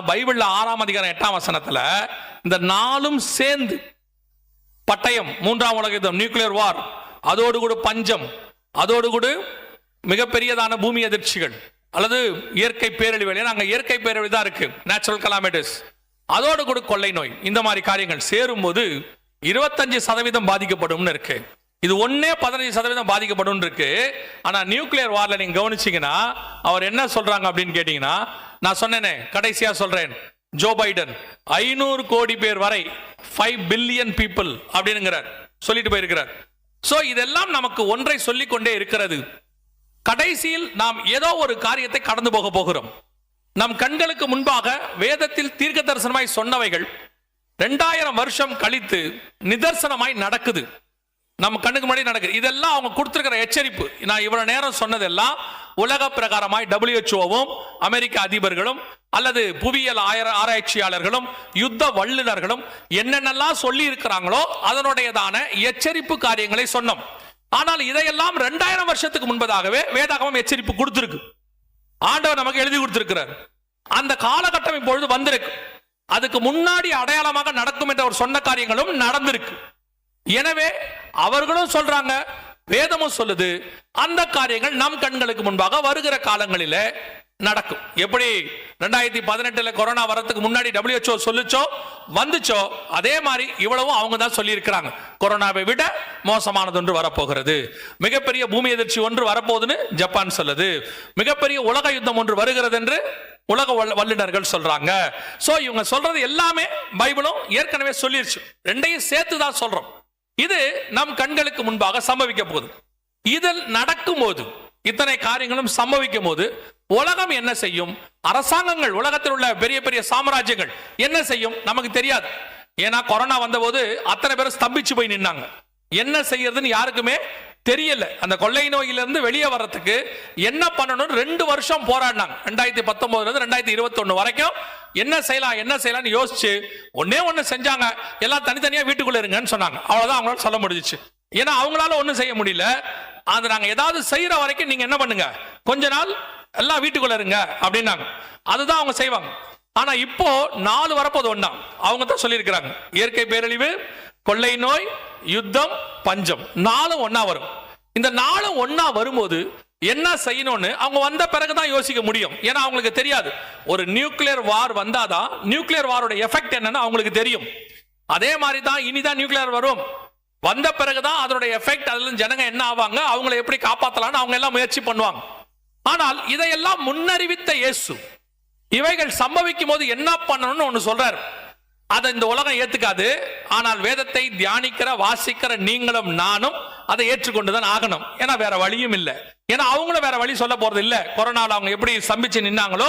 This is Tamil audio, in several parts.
பைபிள்ல 6ஆம் அதிகாரம் 8ஆம் வசனத்துல இந்த நாலும் சேர்ந்து பட்டயம், 3ஆம் உலக யுத்தம், நியூக்ளியர் வார், அதோடு கூட பஞ்சம், அதோடு கூட மிகப்பெரியதான பூமி அதிர்ச்சிகள் அல்லது இயற்கை பேரழிவு, அங்க இயற்கை பேரழிவு தான் இருக்கு, நேச்சுரல் கலாமிட்டிஸ், அதோடு கூட கொள்ளை நோய், இந்த மாதிரி காரியங்கள் சேரும்போது 25% பாதிக்கப்படும் இருக்கு. இது 15% பாதிக்கப்படும் இருக்கு. ஆனா நியூக்ளியர் வார்ல நீங்க கவனிச்சீங்கன்னா அவர் என்ன சொல்றாங்க அப்படின்னு கேட்டீங்கன்னா, நான் சொன்னேனே கடைசியா சொல்றேன், ஜோ பைடன் 500 கோடி பேர் வரை 5 பில்லியன் பீப்புள் அப்படிங்கிறார், சொல்லிட்டு போயிருக்கிறார். சோ இதெல்லாம் நமக்கு ஒன்றை சொல்லிக் கொண்டே இருக்கிறது. கடைசியில் நாம் ஏதோ ஒரு காரியத்தை கடந்து போக போகிறோம். நம் கண்களுக்கு முன்பாக வேதத்தில் தீர்க்க தரிசனமாய் சொன்னவைகள் 2000 வருஷம் கழித்து நிதர்சனமாய் நடக்குது, நம்ம கண்ணுக்கு முன்னாடி நடக்குது. இதெல்லாம் அவங்க கொடுத்திருக்கிற எச்சரிப்பு. நான் இவ்வளவு நேரம் சொன்னதெல்லாம் உலக பிரகாரமாய் WHO-வும் அமெரிக்க அதிபர்களும் அல்லது புவியியல் ஆராய்ச்சியாளர்களும் யுத்த வல்லுநர்களும் என்னென்னலாம் சொல்லி இருக்கிறாங்களோ அதனுடையதான எச்சரிப்பு காரியங்களை சொன்னோம். ஆனால் இதையெல்லாம் 2000 வருஷத்துக்கு முன்பதாகவே வேதாகமம் எச்சரிப்பு கொடுத்திருக்கு. ஆண்டவர் நமக்கு எழுதி கொடுத்திருக்கிறார். அந்த காலகட்டம் இப்பொழுது வந்திருக்கு. அதுக்கு முன்னாடி அடையாளமாக நடக்கும் என்ற ஒரு சொன்ன காரியங்களும் நடந்திருக்கு. எனவே அவர்களும் சொல்றாங்க, வேதமும் சொல்லுது, அந்த காரியங்கள் நம் கண்களுக்கு முன்பாக வருகிற காலங்களிலே நடக்கும். எப்படி 2018 கொரோனா வரதுக்கு முன்னாடி WHO சொல்லுச்சோ வந்துச்சோ, அதே மாதிரி இவ்வளவும் அவங்க தான் சொல்லி இருக்கிறாங்க. கொரோனாவை விட மோசமானது ஒன்று வரப்போகிறது, மிகப்பெரிய பூமி எதிர்ச்சி ஒன்று வரப்போகுதுன்னு ஜப்பான் சொல்லுது, மிகப்பெரிய உலக யுத்தம் ஒன்று வருகிறது என்று உலக வல்லுநர்கள் சொல்றாங்க. சோ இவங்க சொல்றது எல்லாமே பைபிளும் ஏற்கனவே சொல்லிருச்சு. ரெண்டையும் சேர்த்து தான் சொல்றோம். இது நம் கண்களுக்கு முன்பாக சம்பவிக்க போகுது. இதில் நடக்கும் போது, இத்தனை காரியங்களும் சம்பவிக்கும் போது உலகம் என்ன செய்யும், அரசாங்கங்கள், உலகத்தில் உள்ள பெரிய பெரிய சாம்ராஜ்யங்கள் என்ன செய்யும் நமக்கு தெரியாது. ஏன்னா கொரோனா வந்த போது அத்தனை பேரும் ஸ்தம்பிச்சு போய் நின்னாங்க. என்ன செய்யறதுன்னு யாருக்குமே தெரியல. அந்த கொள்ளை நோயிலிருந்து வெளியே வர்றதுக்கு என்ன பண்ணணும்னு 2 வருஷம் போராடினாங்க. 2019 2021 வரைக்கும் என்ன செய்யலாம்னு யோசிச்சு ஒண்ணு செஞ்சாங்க. எல்லாம் தனித்தனியா வீட்டுக்குள்ள இருங்கன்னு சொன்னாங்க. அவ்வளவுதான் அவங்களால சொல்ல முடிஞ்சிச்சு. ஏன்னா அவங்களால ஒண்ணும் செய்ய முடியல. அது நாங்க ஏதாவது செய்யற வரைக்கும் நீங்க என்ன பண்ணுங்க, கொஞ்ச நாள் எல்லாம் வீட்டுக்குள்ள இருங்க அப்படின்னாங்க. அதுதான் அவங்க செய்வாங்க. ஆனா இப்போ 4 வரப்போது ஒண்ணா அவங்க தான் சொல்லி இருக்கிறாங்க. இயற்கை பேரழிவு, கொள்ளை நோய், யுத்தம், பஞ்சம், 4 ஒண்ணா வரும். இந்த 4 ஒண்ணா வரும்போது என்ன செய்யணும்னு அவங்க வந்த பிறகுதான் யோசிக்க முடியும். ஏன்னா அவங்களுக்கு தெரியாது. ஒரு நியூக்ளியர் வார் வந்தாதான் நியூக்ளியர் வாரோட எஃபெக்ட் என்னன்னு அவங்களுக்கு தெரியும். அதே மாதிரி தான் இனிதான் நியூக்ளியர் வரும். வந்த பிறகுதான் அதனுடைய எஃபெக்ட், அதுல ஜனங்க என்ன ஆவாங்க, அவங்களை எப்படி காப்பாத்தலாம்னு அவங்க எல்லாம் முயற்சி பண்ணுவாங்க. ஆனால் இதையெல்லாம் முன்னறிவித்த இயேசு இவைகள் சம்பவிக்கும் போது என்ன பண்ணணும்னு ஒன்னு சொல்றாரு. அதை இந்த உலகம் ஏத்துக்காது. ஆனால் வேதத்தை தியானிக்கிற வாசிக்கிற நீங்களும் நானும் அதை ஏற்றுக்கொண்டுதான் ஆகணும். ஏன்னா வேற வழியும் இல்லை. ஏன்னா அவங்களும் வேற வழி சொல்ல போறது இல்ல. கொரோனால அவங்க எப்படி ஸ்தம்பிச்சு நின்னாங்களோ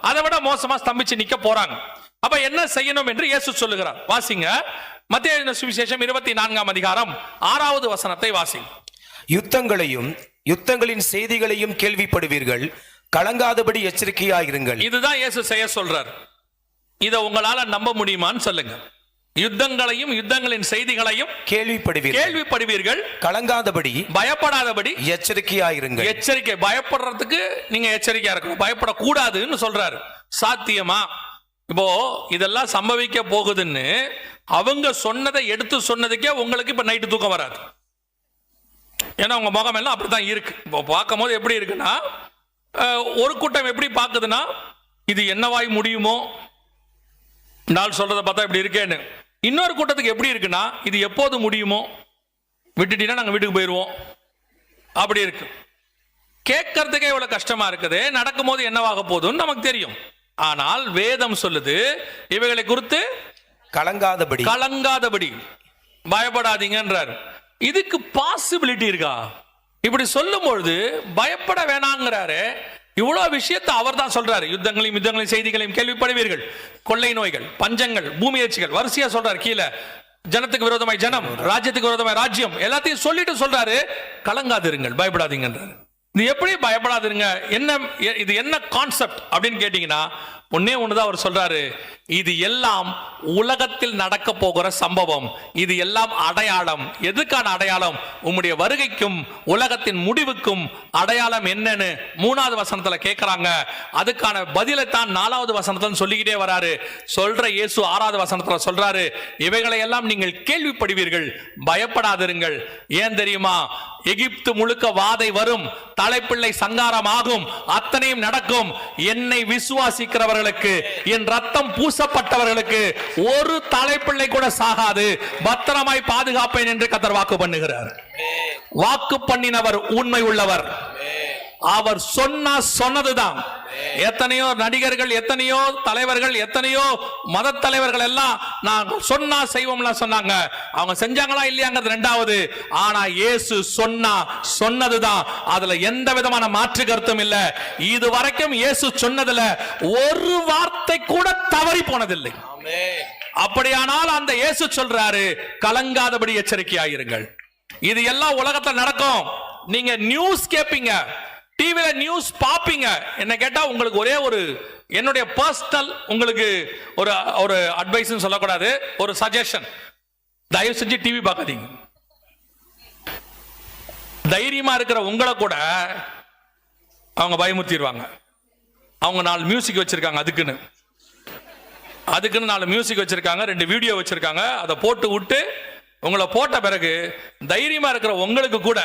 அதை விட மோசமா ஸ்தம்பிச்சு நிக்க போறாங்க. அப்ப என்ன செய்யணும் என்று இயேசு சொல்லுகிறார். வாசிங்க, மத்தேயு எழுதின சுவிசேஷம் 24ஆம் அதிகாரம் 6வது வசனத்தை வாசிங்க. யுத்தங்களின் செய்திகளையும் கேள்விப்படுவீர்கள், கலங்காதபடி எச்சரிக்கையாயிருங்கள். இதுதான் இயேசு செய்ய சொல்றார். இதை உங்களால நம்ப முடியுமான்னு சொல்லுங்க. யுத்தங்களையும் யுத்தங்களின் செய்திகளையும் கேள்விப்படுவீர்கள், கலங்காதபடி, பயப்படாதபடி எச்சரிக்கையாயிருங்கள். எச்சரிக்கை, பயப்படுறதுக்கு நீங்க எச்சரிக்கையா இருக்கணும், பயப்படக்கூடாதுன்னு சொல்றாரு. சாத்தியமா? இப்போ இதெல்லாம் சம்பவிக்க போகுதுன்னு அவங்க சொன்னதை எடுத்து சொன்னதுக்கே உங்களுக்கு இப்ப நைட்டு தூக்கம் வராது. ஏன்னா உங்க முகம் எல்லாம் அப்படித்தான் இருக்கு. இப்போ பார்க்கும் போது எப்படி இருக்குன்னா, ஒரு கூட்டம் எப்படி பார்க்குதுன்னா, இது என்னவாய் முடியுமோ, நாள் சொல்றதை பார்த்தா இப்படி இருக்கேன்னு. இன்னொரு கூட்டத்துக்கு எப்படி இருக்குன்னா, இது எப்போது முடியுமோ, விட்டுட்டீங்கன்னா நாங்கள் வீட்டுக்கு போயிடுவோம், அப்படி இருக்கு. கேட்கறதுக்கே இவ்வளவு கஷ்டமா இருக்குது. நடக்கும் போது என்னவாக போகுதுன்னு நமக்கு தெரியும். ஆனால் வேதம் சொல்லுது இவைகளை குறித்து கலங்காதபடி பயப்படாதீங்கன்றார். இதுக்கு பாசிபிலிட்டி இருக்கா? இப்படி சொல்லும் பொழுது பயப்பட வேணாங்கிறாரு. இவ்வளவு விஷயத்தை அவர் தான் சொல்றாரு. யுத்தங்களையும் செய்திகளையும் கேள்விப்படுவீர்கள், கொள்ளை நோய்கள், பஞ்சங்கள், பூமி எச்சிகள், வரிசையா சொல்றாரு. கீழே ஜனத்துக்கு விரோதமாய் ஜனம், ராஜ்யத்துக்கு விரோதமாய் ராஜ்யம், எல்லாத்தையும் சொல்லிட்டு சொல்றாரு, கலங்காதிருங்கள், பயப்படாதீங்கன்றாரு. இது எப்படி பயப்படாதுங்க? என்ன இது என்ன கான்செப்ட் அப்படின்னு கேட்டீங்கன்னா ஒன்னே ஒண்ணுதான் அவர் சொல்றாரு, இது எல்லாம் உலகத்தில் நடக்க போகிற சம்பவம், இது எல்லாம் அடையாளம். எதுக்கான அடையாளம்? உம்முடைய வருகைக்கும் உலகத்தின் முடிவுக்கும் அடையாளம் என்னன்னு 3வது வசனத்துல கேட்கிறாங்க. அதுக்கான பதிலைத்தான் 4வது வசனத்துல சொல்லிக்கிட்டே வராரு. சொல்ற இயேசு 6வது வசனத்துல சொல்றாரு, இவைகளை எல்லாம் நீங்கள் கேள்விப்படுவீர்கள், பயப்படாதிருங்கள். ஏன் தெரியுமா? எகிப்து முழுக்க வாதை வரும், தலைப்பிள்ளை சங்காரம் ஆகும், அத்தனையும் நடக்கும். என்னை விசுவாசிக்கிறவர்களுக்கு, என் ரத்தம் பூசப்பட்டவர்களுக்கு ஒரு தலைப்பிள்ளை கூட சாகாது, பத்திரமாய் பாதுகாப்பேன் என்று கர்த்தர் வாக்கு பண்ணுகிறார். வாக்கு பண்ணினவர் உண்மை உள்ளவர். அவர் சொன்னதுதான். எத்தனையோ நடிகர்கள், எத்தனையோ தலைவர்கள், எத்தனையோ மத தலைவர்கள் எல்லாம் நான் சொன்னா செய்வோம்லாம் சொன்னாங்க. அவங்க செஞ்சாங்களா இல்லையாங்கிறது ரெண்டாவது. ஆனா இயேசு சொன்னதுதான். அதுல எந்த விதமான மாற்று கருத்தும் இல்ல. இது வரைக்கும் இயேசு சொன்னதுல ஒரு வார்த்தை கூட தவறி போனதில்லை. அப்படியானால் அந்த இயேசு சொல்றாரு, கலங்காதபடி எச்சரிக்கையாயிருங்கள். இது எல்லாம் உலகத்துல நடக்கும். நீங்க நியூஸ் கேட்பீங்க, டிவில நியூஸ் பாப்பீங்க. என்ன கேட்டா உங்களுக்கு ஒரே ஒரு என்னுடைய பர்சனல் உங்களுக்கு ஒரு அட்வைஸ் சொல்லக்கூடாது, ஒரு சஜஷன். தயவு செஞ்சு டிவி பார்க்காதீங்க. தைரியமா இருக்கிற உங்களை கூட அவங்க பயமுறுத்திடுவாங்க. அவங்க 4 மியூசிக் வச்சிருக்காங்க, அதுக்குன்னு 4 மியூசிக் வச்சிருக்காங்க, 2 வீடியோ வச்சிருக்காங்க. அதை போட்டு விட்டு உங்களை போட்ட பிறகு தைரியமா இருக்கிற உங்களுக்கு கூட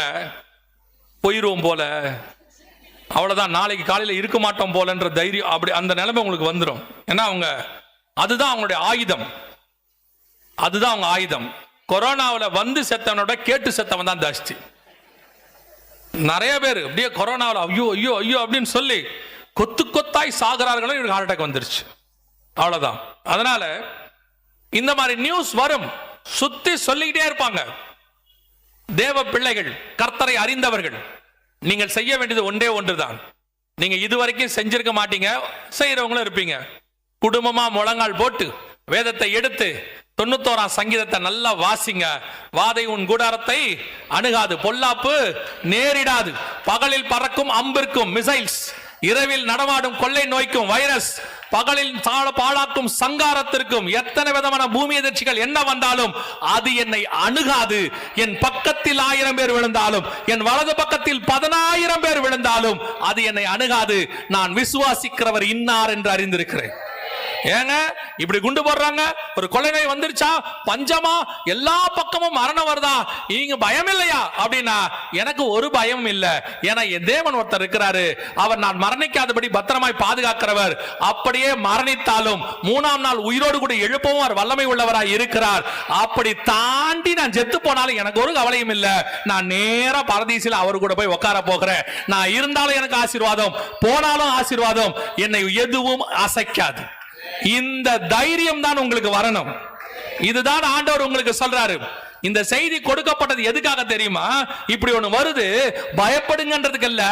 போயிருவோம் போல, அவ்வளவுதான், நாளைக்கு காலையில இருக்க மாட்டோம் போலன்ற தைரியம், அப்படி அந்த நிலைமை உங்களுக்கு வந்துடும். ஏன்னா அதுதான் அவங்களுடைய ஆயுதம். அதுதான் அவங்க ஆயுதம். கொரோனாவில் வந்து செத்தவனோட கேட்டு செத்தவன் தான் ஜாஸ்தி. நிறைய பேர் அப்படியே கொரோனாவில் ஐயோ ஐயோ ஐயோ அப்படின்னு சொல்லி கொத்தாய் சாகிறார்களோ, இவருக்கு ஹார்ட் அட்டாக் வந்துருச்சு. அவ்வளவுதான். அதனால இந்த மாதிரி நியூஸ் வரும், சுத்தி சொல்லிக்கிட்டே இருப்பாங்க. தேவ பிள்ளைகள், கர்த்தரை அறிந்தவர்கள், நீங்கள் செய்ய வேண்டியது ஒன்றே ஒன்றுதான். நீங்க இதுவரைக்கும் செஞ்சிருக்க மாட்டீங்க, செய்யறவங்களும் இருப்பீங்க. குடும்பமா முழங்கால் போட்டு வேதத்தை எடுத்து 91ஆம் சங்கீதத்தை நல்லா வாசிங்க. வாதை உன் கூடாரத்தை அணுகாது, பொல்லாப்பு நேரிடாது. பகலில் பறக்கும் அம்பிற்கும் மிசைல்ஸ், இரவில் நடமாடும் கொள்ளை நோய்க்கும் வைரஸ், பகலில் பாழாக்கும் சங்காரத்திற்கும் எத்தனை விதமான பூமி எதிர்ச்சிகள் என்ன வந்தாலும் அது என்னை அணுகாது. என் பக்கத்தில் 1000 பேர் விழுந்தாலும், என் வலது பக்கத்தில் 10000 பேர் விழுந்தாலும் அது என்னை அணுகாது. நான் விசுவாசிக்கிறவர் இன்னார் என்று அறிந்திருக்கிறேன். ஏங்க இப்படி குண்டு போடுறாங்க, ஒரு கொள்ளை நோய் வந்துருச்சா, பஞ்சமா, எல்லா பக்கமும் மரணம் வருதா, நீங்க பயம் இல்லையா அப்படின்னா எனக்கு ஒரு பயம் இல்ல. ஏன்னா என் தேவன் ஒருத்தர் இருக்கிறாரு, அவர் நான் மரணிக்காதபடி பத்திரமாய் பாதுகாக்கிறவர். அப்படியே மரணித்தாலும் 3ஆம் நாள் உயிரோடு கூட எழுப்பவும் அவர் வல்லமை உள்ளவராய் இருக்கிறார். அப்படி தாண்டி நான் செத்து போனாலும் எனக்கு ஒரு கவலையும் இல்ல. நான் நேரா பரதீசில் அவர் கூட போய் உட்கார போகிறேன். நான் இருந்தாலும் எனக்கு ஆசீர்வாதம், போனாலும் ஆசீர்வாதம். என்னை எதுவும் அசைக்காது. இந்த தைரியம் தான் உங்களுக்கு வரணும். இதுதான் ஆண்டவர் உங்களுக்கு சொல்றாரு. இந்த செய்தி கொடுக்கப்பட்டது எதுக்காக தெரியுமா? இப்படி ஒண்ணு வருது, பயப்படுங்கன்றதுக்கு இல்ல.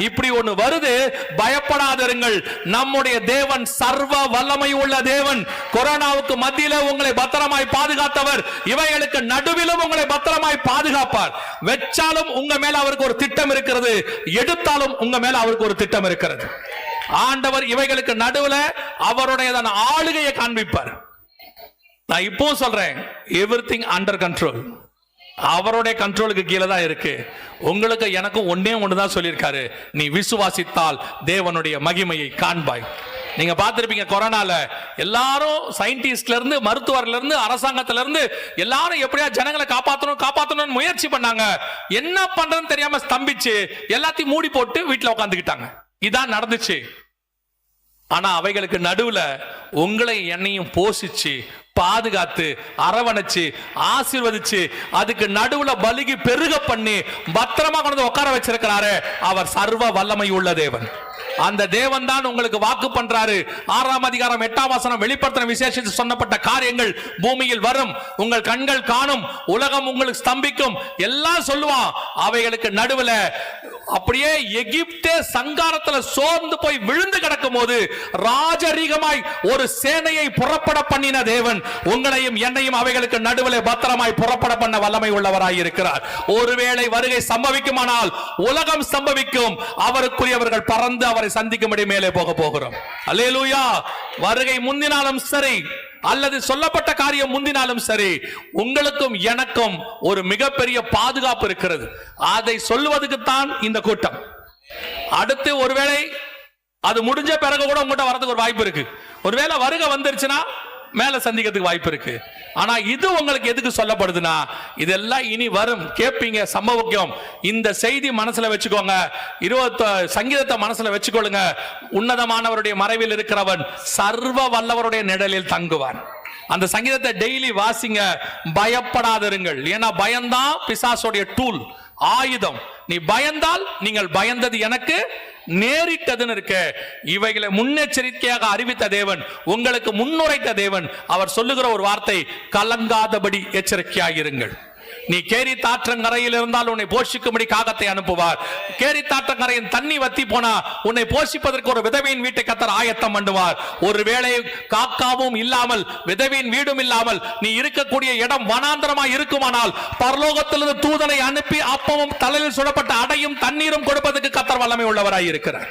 இப்படி ஒண்ணு வருது, பயப்படாதிருங்கள். நம்முடைய தேவன் சர்வ வல்லமை உள்ள தேவன். கொரோனாவுக்கு மத்தியில உங்களை பத்திரமாய் பாதுகாத்தவர், இவைகளுக்கு நடுவிலும் உங்களை பத்திரமாய் பாதுகாப்பார். வெச்சாலும் உங்க மேல அவருக்கு ஒரு திட்டம் இருக்கிறது, எடுத்தாலும் உங்க மேல அவருக்கு ஒரு திட்டம் இருக்கிறது. ஆண்டவர் இவைகளுக்கு நடுவுல அவருடைய ஆளுகையை காண்பிப்பார். நான் இப்போ சொல்றேன், எவ்ரிதிங் அண்டர் கண்ட்ரோல். அவருடைய கண்ட்ரோலுக்கு கீழே தான் இருக்கு. உங்களுக்கு எனக்கும் ஒன்னே ஒண்ணுதான் சொல்லியிருக்காரு, நீ விசுவாசித்தால் தேவனுடைய மகிமையை காண்பாய். நீங்க பார்த்திருப்பீங்க, கொரோனால எல்லாரும் சயின்டிஸ்ட்ல இருந்து, மருத்துவர்ல இருந்து, அரசாங்கத்துல இருந்து எல்லாரும் எப்படியா ஜனங்களை காப்பாற்றணும் முயற்சி பண்ணாங்க. என்ன பண்றதுன்னு தெரியாம ஸ்தம்பிச்சு எல்லாத்தையும் மூடி போட்டு வீட்டுல உட்காந்துக்கிட்டாங்க. இதான் நடந்துச்சு. ஆனா அவைகளுக்கு நடுவுல உங்களை என்னையும் போஷிச்சு, பாதுகாத்து, அரவணைச்சு, ஆசீர்வதிச்சு, அதுக்கு நடுவுல பலிகி பெருக பண்ணி பத்திரமா கொண்டு உட்கார வச்சிருக்கிறாரு. அவர் சர்வ வல்லமை உள்ள தேவன். அந்த தேவன் தான் உங்களுக்கு வாக்கு பண்றாரு. 6ஆம் அதிகாரம் 8ஆம் வசனம் வெளிப்படுத்தின விசேஷித்து சொன்னப்பட்ட காரியங்கள் பூமியில் வரும், உங்கள் கண்கள் காணும், உலகம் உங்களுக்கு ஸ்தம்பிக்கும், எல்லாம் சொல்லுவான். அவைகளுக்கு நடுவுல அப்படியே எகிப்தே சங்காரத்துல சோர்ந்து போய் விழுந்து கிடக்கும் போது ராஜரீகமாய் ஒரு சேனையை புறப்பட பண்ணின தேவன் உங்களையும் என்னையும் அவைகளுக்கு நடுவில் பத்திரமாய் புறப்பட பண்ண வல்லமை உள்ளவராய் இருக்கிறார். ஒருவேளை வருகை சம்பவிக்குமானால் உலகம் சம்பவிக்கும், அவருக்குரியவர்கள் பறந்து அவரை சந்திக்கும்படி மேலே போக போகிறோம். அல்லேலூயா. வருகை முந்தினாலும் சரி அல்லது சொல்லப்பட்ட காரியம் முந்தினாலும் சரி, உங்களுக்கும் எனக்கும் ஒரு மிகப்பெரிய பாதுகாப்பு இருக்கிறது. அதை சொல்லுவதற்குத்தான் இந்த கூட்டம். அடுத்து ஒருவேளை அது முடிஞ்ச பிறகு கூட உங்கள்கிட்ட வரதுக்கு ஒரு வாய்ப்பு இருக்கு. ஒருவேளை வருகை வந்துருச்சுன்னா மேல சந்திக்கிறதுக்கு வாய்ப்பு இருக்கு. ஆனா இது உங்களுக்கு எதுக்கு சொல்லப்படுதுன்னா, இதெல்லாம் இனி வரும், கேட்பீங்க, சம்பவிக்கும். இந்த செய்தி மனசுல வச்சுக்கோங்க. சங்கீதத்தை மனசுல வச்சுக்கொள்ளுங்க. உன்னதமானவருடைய மறைவில் இருக்கிறவன் சர்வ வல்லவருடைய நிழலில் தங்குவான். அந்த சங்கீதத்தை டெய்லி வாசிங்க. பயப்படாதிருங்கள். ஏன்னா பயம்தான் பிசாசுடைய டூல், ஆயுதம். நீ பயந்தால் நீங்கள் பயந்தது எனக்கு நேரிட்டதுன்னு இருக்க. இவைகளை முன்னெச்சரிக்கையாக அறிவித்த தேவன், உங்களுக்கு முன்னுரைத்த தேவன். அவர் சொல்லுகிற ஒரு வார்த்தை, கலங்காதபடி எச்சரிக்கையாயிருங்கள். நீ கேரி தாற்றங்கரையில் இருந்தால் உன்னை போஷிக்கும்படி காகத்தை அனுப்புவார். கேரி தாற்றங்கரையின் தண்ணி வத்தி போனா உன்னை போஷிப்பதற்கு ஒரு விதவையின் வீட்டை கர்த்தர் ஆயத்தம் பண்ணுவார். ஒருவேளை காக்காவும் இல்லாமல் விதவையின் வீடும் இல்லாமல் நீ இருக்கக்கூடிய இடம் வனாந்தரமாய் இருக்குமானால் பரலோகத்திலிருந்து தூதனை அனுப்பி அப்பமும் தலையில் சுடப்பட்ட அடையும் தண்ணீரும் கொடுப்பதற்கு கர்த்தர் வல்லமை உள்ளவராய் இருக்கிறார்.